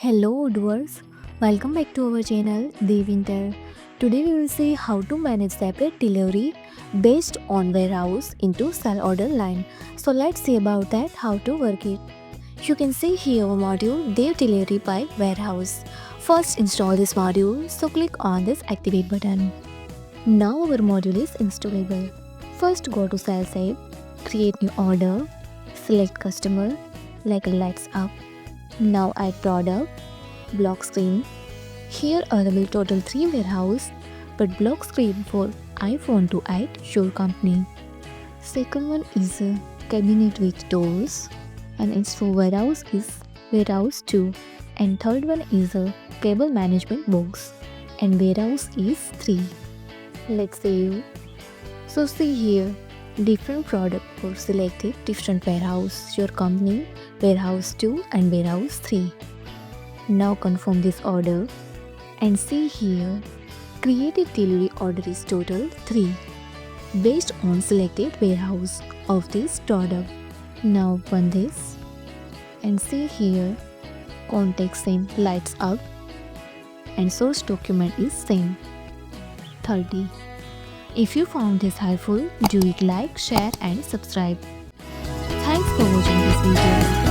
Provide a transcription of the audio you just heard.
Hello viewers, welcome back to our channel Devintelle. Today we will see how to manage separate delivery based on warehouse into sell order line. So let's see about that, how to work it. You can see here our module Dev Delivery by Warehouse. First install this module, so click on this activate button. Now our module is installable. First go to sales app, create new order, select customer like lights up. Now add product, block screen. Here available total 3 warehouse, but block screen for iPhone to add your company. Second one is a cabinet with doors, and its for warehouse is warehouse 2. And third one is a cable management box, and warehouse is 3. Let's save. So see here, different product for selected different warehouse, your company, warehouse 2 and warehouse 3. Now confirm this order and see here, created delivery order is total 3 based on selected warehouse of this product. Now open this and see here, contact same lights up and source document is same 30. If you found this helpful, do it like, share and subscribe. Thanks for watching this video.